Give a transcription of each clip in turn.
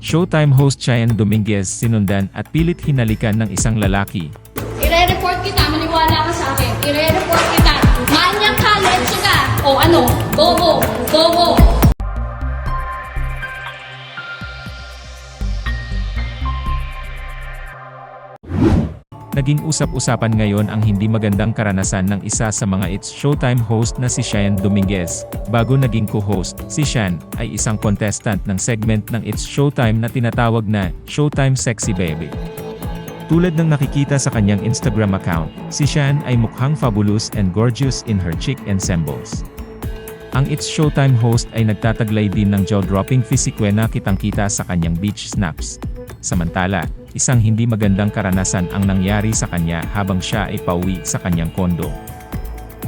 Showtime host Cheyenne Dominguez sinundan at pilit hinalikan ng isang lalaki. Ire-report kita, maniwala ka sa akin. Ire-report kita. Manyang ka, let's ka. O ano, bobo, bobo. Naging usap-usapan ngayon ang hindi magandang karanasan ng isa sa mga It's Showtime host na si Cheyenne Dominguez. Bago naging co-host, si Cheyenne ay isang contestant ng segment ng It's Showtime na tinatawag na Showtime Sexy Baby. Tulad ng nakikita sa kanyang Instagram account, si Cheyenne ay mukhang fabulous and gorgeous in her chic ensembles. Ang It's Showtime host ay nagtataglay din ng jaw-dropping physique na kitang-kita sa kanyang beach snaps. Samantala, isang hindi magandang karanasan ang nangyari sa kanya habang siya ay pauwi sa kanyang kondo.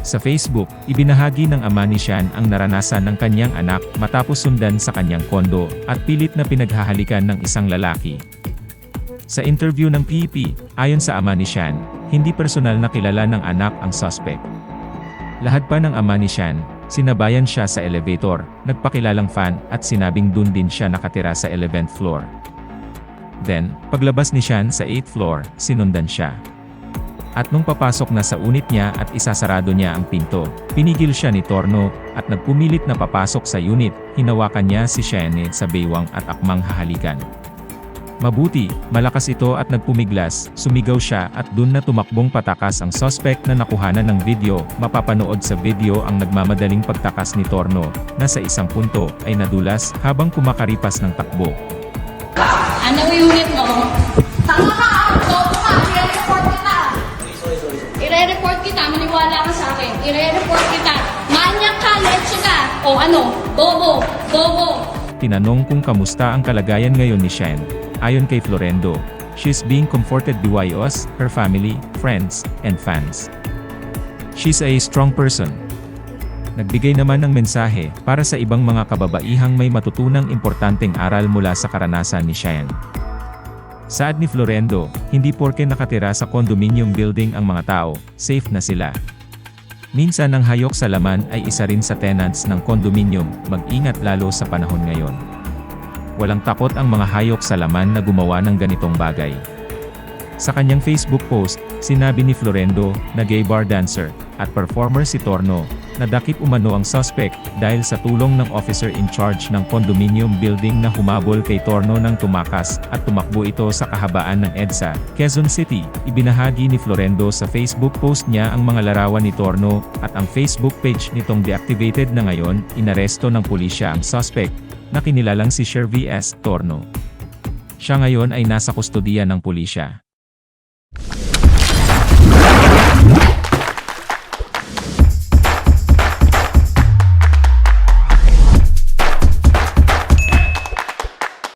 Sa Facebook, ibinahagi ng ama ni Cheyenne ang naranasan ng kanyang anak matapos sundan sa kanyang kondo at pilit na pinaghahalikan ng isang lalaki. Sa interview ng PEP, ayon sa ama ni Cheyenne, hindi personal na kilala ng anak ang suspect. Lahad pa ng ama ni Cheyenne, sinabayan siya sa elevator, nagpakilalang fan at sinabing dun din siya nakatira sa 11th floor. Then, paglabas ni Cheyenne sa 8th floor, sinundan siya. At nung papasok na sa unit niya at isasarado niya ang pinto, pinigil siya ni Torno, at nagpumilit na papasok sa unit, hinawakan niya si Cheyenne sa baywang at akmang hahalikan. Mabuti, malakas ito at nagpumiglas, sumigaw siya at dun na tumakbong patakas ang suspect na nakuhanan ng video. Mapapanood sa video ang nagmamadaling pagtakas ni Torno, na sa isang punto ay nadulas habang kumakaripas ng takbo. Ano unit mo? Tama ka! Bobo ka! Ire-report kita! Ire-report kita, maniwala ka sa akin. Ire-report kita. Manyak ka, let's ka. O ano, bobo, bobo. Tinanong kung kamusta ang kalagayan ngayon ni Cheyenne. Ayon kay Florendo, she's being comforted by us, her family, friends, and fans. She's a strong person. Nagbigay naman ng mensahe para sa ibang mga kababaihang may matutunang importanteng aral mula sa karanasan ni Cheyenne. Saad ni Florendo, hindi porke nakatira sa condominium building ang mga tao, safe na sila. Minsan ang hayok sa laman ay isa rin sa tenants ng condominium, mag-ingat lalo sa panahon ngayon. Walang takot ang mga hayok sa laman na gumawa ng ganitong bagay. Sa kanyang Facebook post, sinabi ni Florendo na gay bar dancer at performer si Torno, nadakip umano ang suspect dahil sa tulong ng officer in charge ng condominium building na humabol kay Torno nang tumakas at tumakbo ito sa kahabaan ng EDSA, Quezon City. Ibinahagi ni Florendo sa Facebook post niya ang mga larawan ni Torno at ang Facebook page nitong deactivated na ngayon. Inaresto ng pulisya ang suspect na kinilalang si Shervy S. Torno. Siya ngayon ay nasa kustodiya ng pulisya.